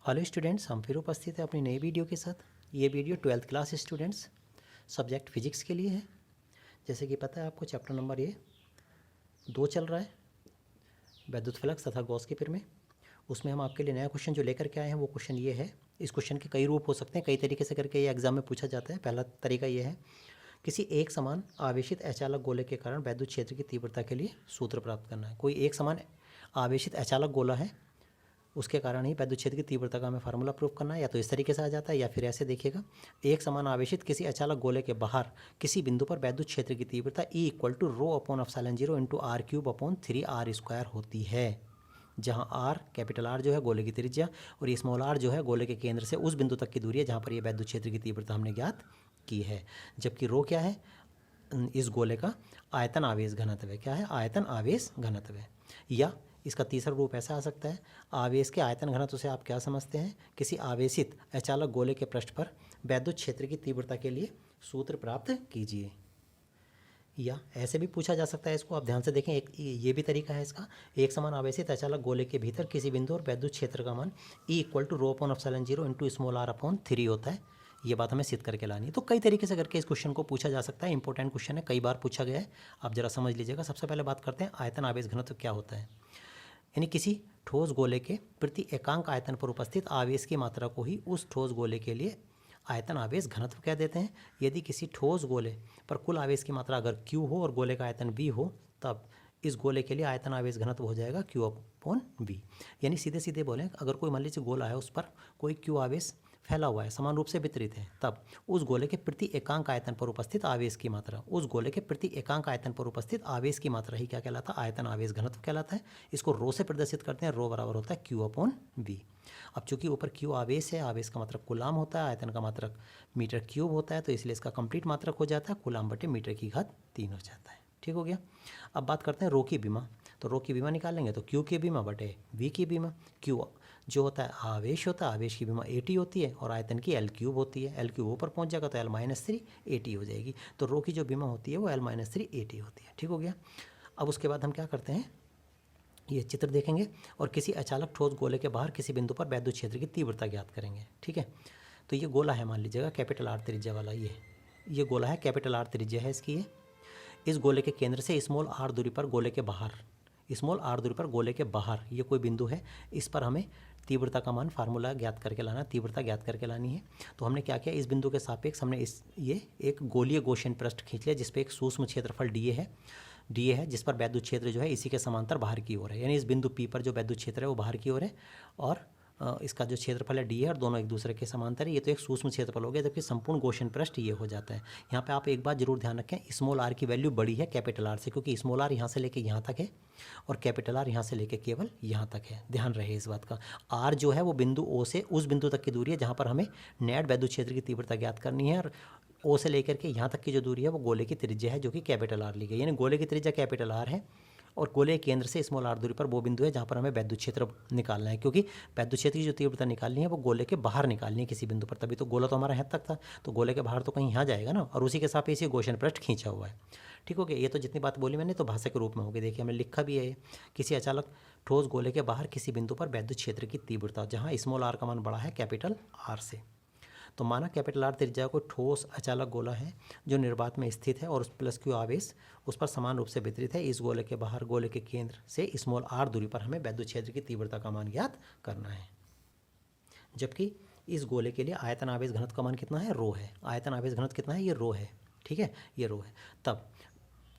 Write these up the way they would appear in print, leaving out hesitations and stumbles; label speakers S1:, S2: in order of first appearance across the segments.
S1: Hello students, हम फिर उपस्थित हैं अपनी नई वीडियो के साथ। ये video 12th class students subject physics के लिए है। जैसे कि पता है आपको, चैप्टर नंबर ये 2 चल रहा है, वैद्युत फ्लक्स तथा गॉस के प्रमेय। उसमें हम आपके लिए नया क्वेश्चन जो लेकर के आए हैं वो क्वेश्चन ये है। इस क्वेश्चन के कई रूप हो सकते हैं, कई तरीके से करके ये एग्जाम में पूछा जाता है। पहला तरीका ये है, किसी एक समान आवेशित अचालक गोले के कारण वैद्युत क्षेत्र की तीव्रता के लिए सूत्र प्राप्त करना है। कोई एक समान आवेशित अचालक गोला है, उसके कारण ही वैद्युत क्षेत्र की तीव्रता का हमें फार्मूला प्रूव करना है। या तो इस तरीके से आ जाता है, या फिर ऐसे देखिएगा, एक समान आवेशित किसी अचालक गोले के बाहर किसी बिंदु पर वैद्युत क्षेत्र की तीव्रता E equal to rho upon epsilon 0 into are cube upon 3r² होती है, जहाँ R कैपिटल R जो है गोले की त्रिज्या और ये स्मॉल r जो है गोले के केंद्र से उस बिंदु तक की दूरी है जहाँ पर ये वैद्युत क्षेत्र की तीव्रता हमने ज्ञात की है। जबकि रो क्या है, इस गोले का आयतन आवेश घनत्व है। क्या है? आयतन आवेश घनत्व है। या इसका तीसरा रूप ऐसा आ सकता है, आवेश के आयतन घनत्व से आप क्या समझते हैं, किसी आवेशित अचालक गोले के पृष्ठ पर वैद्युत क्षेत्र की तीव्रता के लिए सूत्र प्राप्त कीजिए। या ऐसे भी पूछा जा सकता है, इसको आप ध्यान से देखें, एक ये भी तरीका है इसका। एक समान आवेशित अचालक गोले के भीतर किसी बिंदु और वैद्युत क्षेत्र का मान E equal to rho upon epsilon 0 into small r upon 3 होता है। ये बात हमें सिद्ध करके लानी है। तो कई तरीके से करके इस क्वेश्चन को पूछा जा सकता है। इंपॉर्टेंट क्वेश्चन है, कई बार पूछा गया है, आप जरा समझ लीजिएगा। सबसे पहले बात करते हैं आयतन आवेश घनत्व क्या होता है। यानी किसी ठोस गोले के प्रति एकांक आयतन पर उपस्थित आवेश की मात्रा को ही उस ठोस गोले के लिए आयतन आवेश घनत्व कह देते हैं। यदि किसी ठोस गोले पर कुल आवेश की मात्रा अगर Q हो और गोले का आयतन V हो, तब इस गोले के लिए आयतन आवेश घनत्व हो जाएगा Q अपॉन V। यानी सीधे सीधे बोलें, अगर कोई मान लीजिए गोला है, उस पर कोई Q आवेश फैला हुआ है, समान रूप से वितरित है, तब उस गोले के प्रति एकांक आयतन पर उपस्थित आवेश की मात्रा, उस गोले के प्रति एकांक आयतन पर उपस्थित आवेश की मात्रा ही क्या कहलाता है? आयतन आवेश घनत्व कहलाता है। इसको रो से प्रदर्शित करते हैं, रो बराबर होता है Q अपॉन V। अब चूंकि ऊपर Q आवेश है, आवेश का मात्रक कुलाम होता है, आयतन का मात्रक मीटर क्यूब होता है, तो इसलिए इसका कंप्लीट मात्रक हो जाता है कुलाम बटे मीटर की घात 3 हो जाता है। ठीक हो गया। अब बात करते हैं रो की बीमा। तो रो की बीमा निकालेंगे तो Q की बीमा बटे V की बीमा। Q जो होता है आवेश होता है, आवेश की बीमा AT होती है और आयतन की L क्यूब होती है। L क्यूब ऊपर पहुंच जाएगा तो L-3 AT हो जाएगी। तो रो की जो बीमा होती है वो L-3 AT होती है। ठीक हो गया। अब उसके बाद हम क्या करते हैं, ये चित्र देखेंगे और किसी अचालक ठोस गोले के बाहर किसी बिंदु पर वैद्युत क्षेत्र की तीव्रता ज्ञात करेंगे। ठीक है। तो ये गोला है, मान लीजिएगा कैपिटल R त्रिज्या वाला, ये गोला है, कैपिटल R त्रिज्या है इसकी। ये इस गोले के केंद्र से स्मॉल r दूरी पर गोले के बाहर, स्मॉल r दूरी पर गोले के बाहर ये कोई बिंदु है, इस पर हमें तीव्रता का मान फार्मूला ज्ञात करके लाना, तीव्रता ज्ञात करके लानी है। तो हमने क्या किया, इस बिंदु के सापेक्ष हमने ये एक गोलीय गोशीय पृष्ठ खींच लिया, जिसपे एक सूक्ष्म क्षेत्रफल डीए है, जिस पर वैद्युत क्षेत्र जो है इसी के समांतर बाहर की ओर है। यानी इस बिंदु P पर जो वैद्युत क्षेत्र है वो बाहर की ओर है और इसका जो क्षेत्रफल है डी है और दोनों एक दूसरे के समांतर है। ये तो एक सूक्ष्म क्षेत्रफल हो गया, जबकि संपूर्ण गोशन पृष्ठ ये हो जाता है। यहाँ पे आप एक बात जरूर ध्यान रखें, स्मॉल r की वैल्यू बड़ी है कैपिटल R से, क्योंकि स्मॉल r यहाँ से लेके यहाँ तक है और कैपिटल R यहाँ से लेके केवल यहाँ तक है। ध्यान रहे इस बात का। r जो है वो बिंदु O से उस बिंदु तक की दूरी है जहाँ पर हमें नेट वैद्युत क्षेत्र की तीव्रता ज्ञात करनी है, और O से लेकर के यहाँ तक की जो दूरी है वो गोले की त्रिज्या है, जो कि कैपिटल R ली गई। यानी गोले की त्रिज्या कैपिटल R है और गोले के केंद्र से स्मॉल r दूरी पर वो बिंदु है जहाँ पर हमें वैद्युत क्षेत्र निकालना है, क्योंकि वैद्युत क्षेत्र की जो तीव्रता निकालनी है वो गोले के बाहर निकालनी है किसी बिंदु पर। तभी तो गोला तो हमारा यहाँ तक था, तो गोले के बाहर तो कहीं यहाँ जाएगा ना, और उसी के साथ इसी गोशन पृष्ठ खींचा हुआ है। ठीक हो गया। ये तो जितनी बात बोली मैंने तो भाषा के रूप में हो गई। देखिए हमने लिखा भी है, किसी अचालक ठोस गोले के बाहर किसी बिंदु पर वैद्युत क्षेत्र की तीव्रता, जहाँ स्मॉल r का मान बड़ा है कैपिटल R से। तो माना कैपिटल R त्रिज्या को ठोस अचालक गोला है जो निर्वात में स्थित है और उस प्लस Q आवेश उस पर समान रूप से वितरित है। इस गोले के बाहर गोले के केंद्र से स्मॉल r दूरी पर हमें वैद्युत क्षेत्र की तीव्रता का मान ज्ञात करना है। जबकि इस गोले के लिए आयतन आवेश घनत्व का मान कितना है, रो है। आयतन आवेश घनत्व कितना है, ये रो है। ठीक है, ये रो है। तब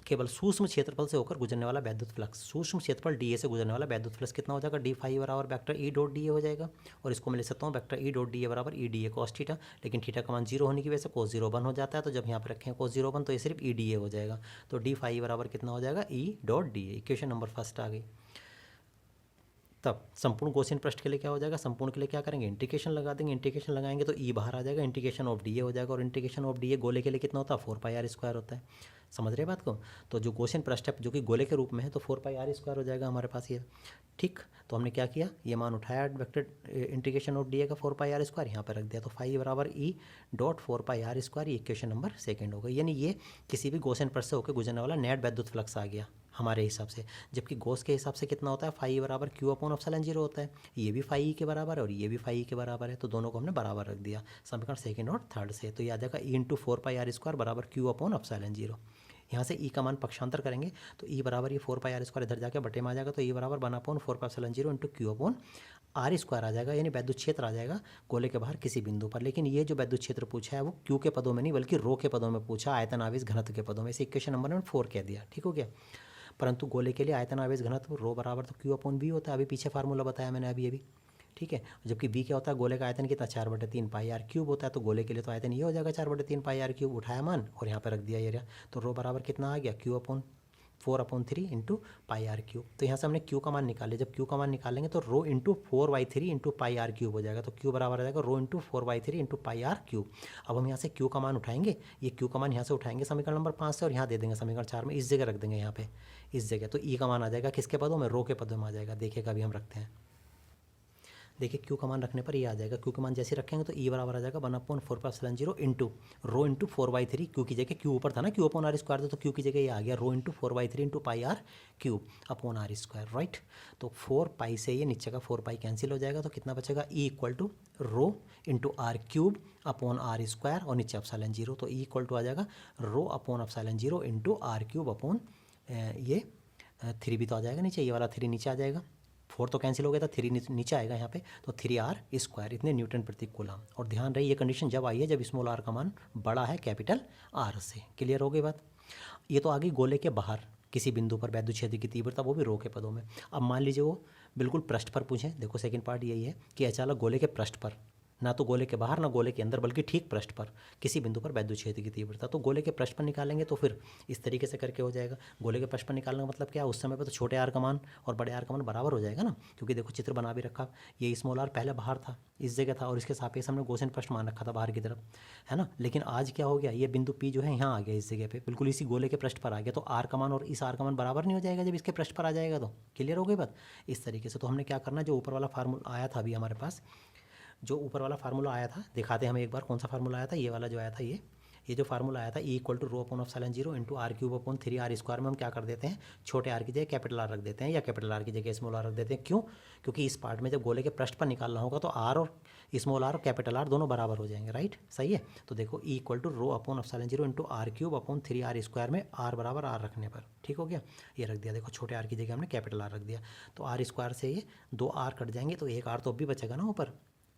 S1: केवल सूक्ष्म क्षेत्रफल से होकर गुजरने वाला वैद्युत फ्लक्स, सूक्ष्म क्षेत्रफल डीए से गुजरने वाला वैद्युत फ्लक्स कितना हो जाएगा, डी फाई बराबर vector E dot D A हो जाएगा। और इसको मैं लिख सकता हूँ vector E dot D A बराबर E D A cos theta, लेकिन थीटा का मान 0 होने की वजह से cos 0 1 हो जाता है। तो जब यहाँ पर रखें cos 0 1 तो ये सिर्फ ई डी ए हो जाएगा। तो डी फाई बराबर कितना हो जाएगा, E dot D A. Equation number first आ गई। तब संपूर्ण गोसियन पृष्ठ के लिए क्या हो जाएगा, संपूर्ण के लिए क्या करेंगे, इंटीग्रेशन लगा देंगे। इंटीग्रेशन लगाएंगे तो ई बाहर आ जाएगा, इंटीग्रेशन ऑफ डी ए हो जाएगा। और इंटीग्रेशन ऑफ डी ए गोले के लिए कितना होता है, 4πr² होता है। समझ रहे बात को। तो जो गोसियन पृष्ठ है जो कि गोले के रूप में है तो 4πr² हो जाएगा हमारे पास ये। ठीक, तो हमने क्या किया, ये मान उठाया वेक्टर इंटीग्रेशन ऑफ डी ए का 4πr² यहाँ पर रख दिया। तो फाई बराबर ई डॉट 4πr², ये इक्वेशन नंबर सेकेंड हो गई। यानी ये किसी भी गोसियन पृष्ठ से होकर गुजरने वाला नेट वैद्युत फ्लक्स आ गया। हमारे हिसाब से, जबकि गॉस के हिसाब से कितना होता है, फाई बराबर क्यू अपॉन एप्सिलॉन जीरो होता है। ये भी फाई के बराबर है और ये भी फाई के बराबर है, तो दोनों को हमने बराबर रख दिया समीकरण सेकंड और थर्ड से। तो ये आ जाएगा ई इंटू 4πr² बराबर क्यू अपॉन एप्सिलॉन जीरो। यहाँ से ई का मान पक्षांतर करेंगे तो ई बराबर ये 4πr² इधर जाके बटे में आ जाएगा, तो ई बराबर 1/4π0 into Q upon are square आ जाएगा, यानी वैद्युत क्षेत्र आ जाएगा गोले के बाहर किसी बिंदु पर। लेकिन ये जो वैद्युत क्षेत्र पूछा है वो क्यू के पदों में नहीं बल्कि रो के पदों में पूछा, आयतन आवेश घनत्व के पदों में। इसे इक्वेशन नंबर 4 कह दिया, ठीक हो गया। परंतु गोले के लिए आयतन आवेश घनत्व रो बराबर तो क्यू अपॉन वी होता है, अभी पीछे फार्मूला बताया मैंने अभी, ठीक है। जबकि वी क्या होता है, गोले का आयतन कितना 4/3 पाई आर क्यूब होता है, तो गोले के लिए तो आयतन ये हो जाएगा 4/3 पाई आर क्यूब, उठाया मान और यहाँ पे रख दिया एरिया, तो रो बराबर कितना आ गया, q upon 4/3 into pi are cube. तो यहाँ से हमने क्यू का मान निकाले, जब क्यू का मान निकालेंगे तो rho into 4/3 into pi are cube हो जाएगा, तो क्यू बराबर आ जाएगा rho into 4/3 into pi are cube. अब हम यहाँ से क्यू का मान उठाएंगे, ये क्यू का मान यहाँ से उठाएंगे समीकरण नंबर 5 से और यहाँ दे देंगे समीकरण 4 में, इस जगह रख देंगे यहाँ पे, इस जगह। तो ई का मान आ जाएगा किसके पदों में, रो के पदों में आ जाएगा। देखिएगा अभी हम रखते हैं, देखिए क्यू का मान रखने पर ये आ जाएगा, क्यू का मान जैसे रखेंगे तो ई बराबर आ जाएगा 1/4π0 इंटू रो इंटू 4/3, क्यू की जगह क्यू ऊपर था ना, क्यू अपॉन आर स्क्वायर था, तो क्यू की जगह ये आ गया rho into 4/3 into pi are cube upon are square, right. तो 4 पाई से ये नीचे का 4 पाई कैंसिल हो जाएगा, तो कितना बचेगा, E equal to rho into are cube upon are square और नीचे एप्सिलॉन जीरो, तो ई इक्वल टू आ जाएगा rho upon epsilon zero into are cube upon ये 3 भी तो आ जाएगा नीचे, ये वाला 3 नीचे आ जाएगा, 4 तो कैंसिल हो गया था, 3 नीचे आएगा यहाँ पे, तो 3r², इतने न्यूटन प्रति कूलम। और ध्यान रही ये कंडीशन जब आई है जब स्मॉल आर का मान बड़ा है कैपिटल आर से। क्लियर हो गई बात। ये तो आ गई गोले के बाहर किसी बिंदु पर वैद्युत क्षेत्र की तीव्रता, वो भी रो के पदों में। अब मान लीजिए वो बिल्कुल पृष्ठ पर पूछें, देखो सेकंड पार्ट यही है कि अचानक गोले के पृष्ठ पर, ना तो गोले के बाहर ना गोले के अंदर बल्कि ठीक पृष्ठ पर किसी बिंदु पर वैद्युत क्षेत्र की तीव्रता, तो गोले के पृष्ठ पर निकालेंगे तो फिर इस तरीके से करके हो जाएगा। गोले के पृष्ठ पर निकालने का मतलब क्या है, उस समय पर तो छोटे आर का मान और बड़े आर का मान बराबर हो जाएगा ना, क्योंकि देखो चित्र बना भी रखा, ये स्मॉल आर पहले बाहर था, इस जगह था, और इसके सापेक्ष हमने गॉसियन पृष्ठ मान रखा था बाहर की तरफ, है ना। लेकिन आज क्या हो गया, ये बिंदु पी जो है यहाँ आ गया, इस जगह पे बिल्कुल इसी गोले के पृष्ठ पर आ गया, तो आर का मान और इस आर का मान बराबर नहीं हो जाएगा जब इसके पृष्ठ पर आ जाएगा। तो क्लियर हो गई बात इस तरीके से। तो हमने क्या करना, जो ऊपर वाला फार्मूला आया था अभी हमारे पास, जो ऊपर वाला फार्मूला आया था, दिखाते हैं हमें एक बार कौन सा फार्मूला आया था, ये वाला जो आया था, ये जो फार्मूला आया था, E equal to rho upon epsilon zero into are cube upon 3r² में हम क्या कर देते हैं, छोटे आर की जगह कैपिटल आर रख देते हैं या कैपिटल आर की जगह स्मॉल आर रख देते हैं। क्यों, क्योंकि इस पार्ट में जब गोले के पृष्ठ पर निकालना होगा तो आर और स्मॉल आर और कैपिटल आर दोनों बराबर हो जाएंगे, राइट, सही है। तो देखो E equal to rho upon epsilon zero into are cube upon 3r² में आर बराबर आर रखने पर, ठीक हो गया, ये रख दिया। देखो छोटे आर की जगह हमने कैपिटल आर रख दिया, तो r² से ये 2 आर कट जाएंगे, तो एक आर तो अब भी बचेगा ना, ऊपर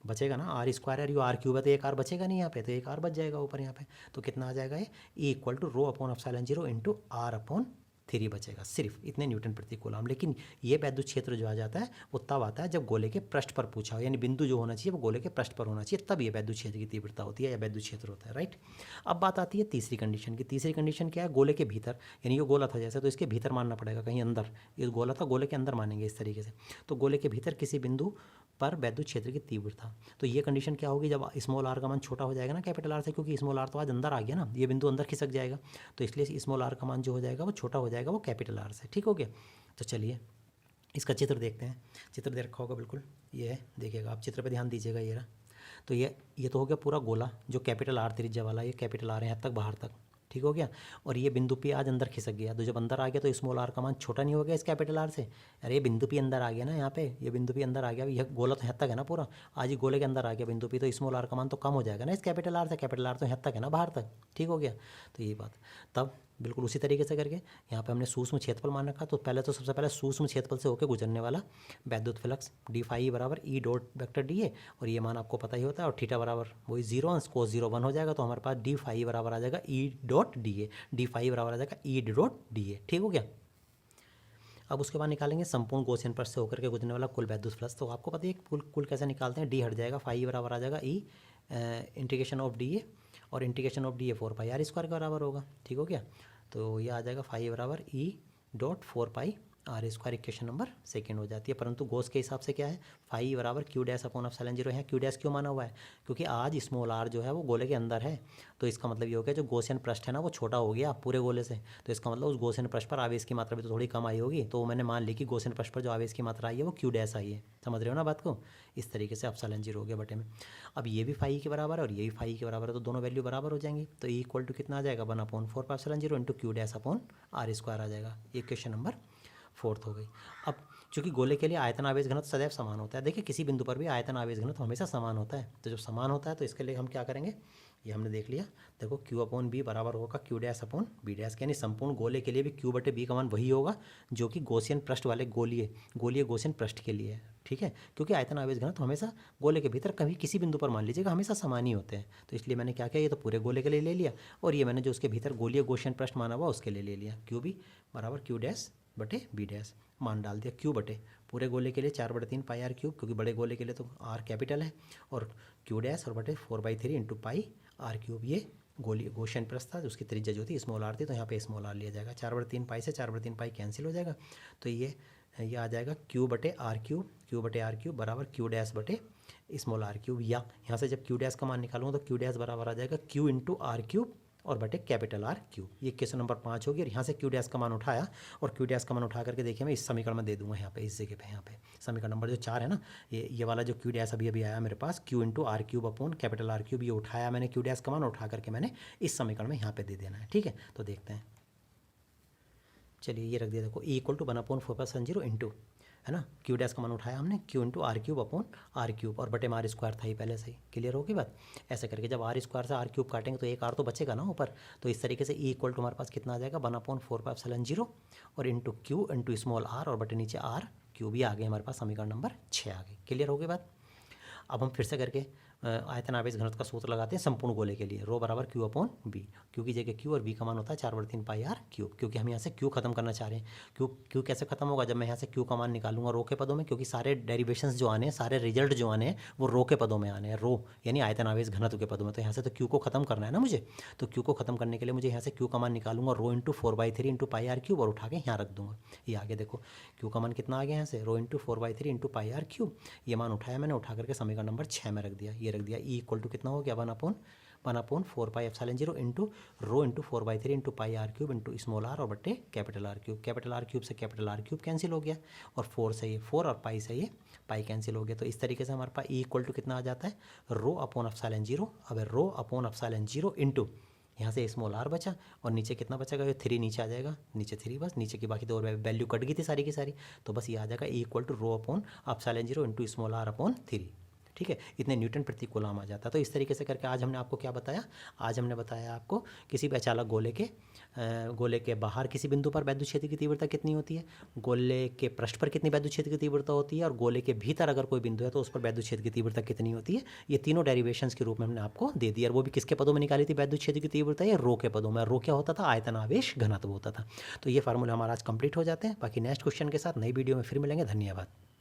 S1: बचेगा ना, r² और यू आर क्यूब है तो एक आर बचेगा नहीं यहाँ पे, तो एक आर बच जाएगा ऊपर यहाँ पे। तो कितना आ जाएगा ये, E equal to rho upon epsilon zero into r upon 3 बचेगा, सिर्फ इतने न्यूटन प्रति कूलम। लेकिन ये वैद्युत क्षेत्र जो आ जाता है वो तब आता है जब गोले के पृष्ठ पर पूछा हो, यानी बिंदु जो होना चाहिए वो गोले के पृष्ठ पर होना चाहिए, तब ये वैद्युत क्षेत्र की तीव्रता होती है या वैद्युत क्षेत्र होता है, राइट। अब बात आती है तीसरी कंडीशन की। तीसरी कंडीशन क्या है, गोले के भीतर, यानी ये गोला था जैसे, तो इसके भीतर मानना पड़ेगा, कहीं अंदर, ये गोला था गोले के अंदर मानेंगे इस तरीके से। तो गोले के भीतर किसी बिंदु पर वैद्युत क्षेत्र की तीव्रता, तो ये कंडीशन क्या होगी, जब स्मॉल आर का मान छोटा हो जाएगा ना कैपिटल आर से, क्योंकि स्मॉल आर तो आज अंदर आ गया ना, ये बिंदु अंदर खिसक जाएगा, तो इसलिए स्मॉल आर का मान जो हो जाएगा वो छोटा हो जाएगा वो कैपिटल आर से, ठीक हो गया। तो चलिए इसका चित्र देखते हैं, चित्र दे रखा होगा बिल्कुल, ये है, देखिएगा आप चित्र पर ध्यान दीजिएगा, ये रहा। तो ये तो हो गया पूरा गोला जो कैपिटल आर त्रिज्या वाला, ये कैपिटल आर है यहाँ तक बाहर तक, ठीक हो गया। और ये बिंदु पी आज अंदर खिसक गया, तो जब अंदर आ गया तो स्मॉल आर का मान छोटा नहीं हो गया इस कैपिटल आर से, अरे ये बिंदु पी अंदर आ गया ना यहाँ पे, ये बिंदु पी अंदर आ गया, यह गोला तो यहाँ तक है ना पूरा, आज ही गोले के अंदर आ गया बिंदु पी, तो स्मॉल आर का मान तो कम हो जाएगा ना इस कैपिटल आर से, कैपिटल आर तो यहाँ तक है ना बाहर तक, ठीक हो गया। तो ये बात, तब बिल्कुल उसी तरीके से करके यहाँ पे हमने सूक्ष्म क्षेत्रफल मान रखा, तो पहले तो सबसे पहले सूक्ष्म क्षेत्रफल से होकर गुजरने वाला वैद्युत फ्लक्स डी फाई बराबर E dot vector D A, और ये मान आपको पता ही होता है, और थीटा बराबर वही 0 अंश कोस 0 1 हो जाएगा, तो हमारे पास डी फाई बराबर आ जाएगा E dot D A, d phi बराबर आ जाएगा ई डॉट डी ए, ठीक हो गया। अब उसके बाद निकालेंगे संपूर्ण गॉसियन पृष्ठ से होकर के गुजरने वाला कुल वैद्युत फ्लक्स, तो आपको पता है कुल कैसे निकालते हैं, डी हट जाएगा, फाई बराबर आ जाएगा E integration of d A, और integration of d A 4 pi r square के बराबर होगा, ठीक हो गया। तो ये आ जाएगा फाई बराबर E dot 4 pi r square equation number second हो जाती है। परंतु गॉस के हिसाब से क्या है, फाई बराबर Q dash upon epsilon zero. यहाँ क्यू डैश क्यों माना हुआ है, क्योंकि आज स्मॉल आर जो है वो गोले के अंदर है, तो इसका मतलब ये हो गया जो गॉसियन पृष्ठ है ना वो छोटा हो गया पूरे गोले से, तो इसका मतलब उस गॉसियन पृष्ठ पर आवेश की मात्रा भी तो थोड़ी कम आई होगी, तो मैंने मान ली कि गॉसियन पृष्ठ पर जो आवेश की मात्रा आई है वो क्यू डैश आई है। समझ रहे हो ना बात को, इस तरीके से एप्सिलॉन जीरो हो गया बटे में। अब ये भी फाई के बराबर है और ये भी फाई के बराबर है, तो दोनों वैल्यू बराबर हो जाएंगी, तो ई इक्वल टू कितना आ जाएगा 1/4 epsilon zero into Q dash upon are square आ जाएगा। ये क्वेश्चन नंबर फोर्थ हो गई। अब चूंकि गोले के लिए आयतन आवेश घनत्व सदैव समान होता है, देखिए किसी बिंदु पर भी आयतन आवेश घनत्व हमेशा समान होता है, तो जब समान होता है तो इसके लिए हम क्या करेंगे, ये हमने देख लिया। देखो Q अपॉन बी बराबर होगा q dash upon b dash, यानी संपूर्ण गोले के लिए भी Q बटे बी का मान वही होगा जो कि गॉसियन पृष्ठ वाले गोलीय गॉसियन पृष्ठ के लिए है। ठीक है, क्योंकि आयतन आवेश घनत्व हमेशा गोले के भीतर कभी किसी बिंदु पर मान लीजिएगा हमेशा समान ही होते हैं, तो इसलिए मैंने क्या किया, ये तो पूरे गोले के लिए ले लिया और ये मैंने जो उसके भीतर गोलीय गॉसियन पृष्ठ माना हुआ उसके लिए ले लिया। क्यू बी बराबर क्यू डैश बटे बी डैश, मान डाल दिया क्यू बटे पूरे गोले के लिए 4/3 पाई आर क्यूब, क्योंकि बड़े गोले के लिए तो आर कैपिटल है, और क्यू डैश और बटे 4/3 इंटू पाई आर क्यूब, ये गोली गॉसियन पृष्ठ था, उसकी त्रिज्या जो थी स्मॉल आर थी, तो यहाँ पे स्मॉल आर लिया जाएगा। 4/3 पाई से 4/3 पाई कैंसिल हो जाएगा, तो ये आ जाएगा क्यू बटे आर क्यूब बराबर क्यू डैश बटे स्मॉल आर क्यूब, या यहाँ से जब क्यू डैश का मान निकालूंगा तो क्यू डैश बराबर आ जाएगा क्यू इंटू आर क्यूब और बटे कैपिटल आर क्यूब। ये क्वेश्चन नंबर 5 होगी, और यहाँ से क्यू डैश का मान उठाया और क्यू डैश का मान उठा करके देखिए मैं इस समीकरण में दे दूंगा यहाँ पे, इस जगह पे, यहाँ पे समीकरण नंबर जो 4 है ना, ये वाला जो क्यू डैश अभी आया मेरे पास, Q into are cube upon capital are cube, ये उठाया मैंने क्यू डैश का मान, उठा करके मैंने इस समीकरण में यहाँ पे दे देना है। ठीक है, तो देखते हैं, चलिए ये रख दिया, देखो ई इक्वल टू 1/4 इंटू, है ना, क्यू डैश का मान उठाया हमने q into are cube upon r cube, और बटे में आर स्क्वायर था ही पहले से ही, क्लियर होगी बात। ऐसे करके जब आर स्क्वायर से आर क्यूब काटेंगे तो एक आर तो बचेगा ना ऊपर, तो इस तरीके से ई इक्वल टू हमारे पास कितना आ जाएगा 1/4 और into q into small r और बटे नीचे आर क्यूब, ये आ गए हमारे पास समीकरण नंबर 6 आ गई। क्लियर होगी बात। अब हम फिर से करके आयतन आवेश घनत्व का सूत्र लगाते हैं संपूर्ण गोले के लिए, रो बराबर क्यू अपॉन बी, क्यू की जगह क्यू और बी का मान होता है 4/3 पाई आर क्यूब, क्योंकि हम यहाँ से क्यू खत्म करना चाह रहे हैं। क्यू कैसे खत्म होगा, जब मैं यहाँ से क्यू का मान निकालूंगा रो के पदों में, क्योंकि सारे डेरिवेशंस जो आने हैं, सारे रिजल्ट जो आने हैं वो रो के पदों में आने हैं, रो यानी आयतन आवेश घनत्व के पदों में, तो यहाँ से तो क्यू को खत्म करना है ना मुझे, तो क्यू को खत्म करने के लिए मुझे यहाँ से क्यू का मान निकालूंगा rho into 4/3 into pi are cube और उठा के यहाँ रख दूंगा। ये आगे देखो क्यू का मान कितना आ गया यहाँ से, rho into 4/3 into pi are cube, ये मान उठाया मैंने, उठा करके समीकरण नंबर 6 में रख दिया। ये रख दिया ई इक्वल टू कितना हो गया 1/4 pi epsilon zero into rho into 4/3 into pi are cube into small r और बटे कैपिटल आर क्यूब से कैपिटल आर क्यूब कैंसिल हो गया, और 4 से ये 4 और पाई से ये पाई कैंसिल हो गया, तो इस तरीके से हमारे पास ई इक्वल टू कितना आ जाता है रो अपॉन एप्सिलॉन जीरो। अब rho upon epsilon zero into यहाँ से स्मॉल आर बचा और नीचे कितना बचेगा, ये 3 नीचे आ जाएगा, नीचे 3, बस नीचे की बाकी तो और वैल्यू कट गई थी सारी की सारी, तो बस ये आ जाएगा E equal to rho upon epsilon zero into small r upon 3। ठीक है, इतने न्यूटन प्रति कूलम आ जाता है। तो इस तरीके से करके आज हमने आपको क्या बताया, आज हमने बताया आपको किसी भी अचालक गोले के बाहर किसी बिंदु पर वैद्युत क्षेत्र की तीव्रता कितनी होती है, गोले के पृष्ठ पर कितनी वैद्युत क्षेत्र की तीव्रता होती है, और गोले के भीतर अगर कोई बिंदु है तो उस पर वैद्युत क्षेत्र की तीव्रता कितनी होती है। ये तीनों डेरिवेशंस के रूप में हमने आपको दे दिया, और वो भी किसके पदों में निकाली थी वैद्युत क्षेत्र की तीव्रता, या रो के पदों में। रो क्या होता था, आयतन आवेश घनत्व होता था। तो ये फार्मूला हमारा आज कंप्लीट हो जाते हैं, बाकी नेक्स्ट क्वेश्चन के साथ नई वीडियो में फिर मिलेंगे। धन्यवाद।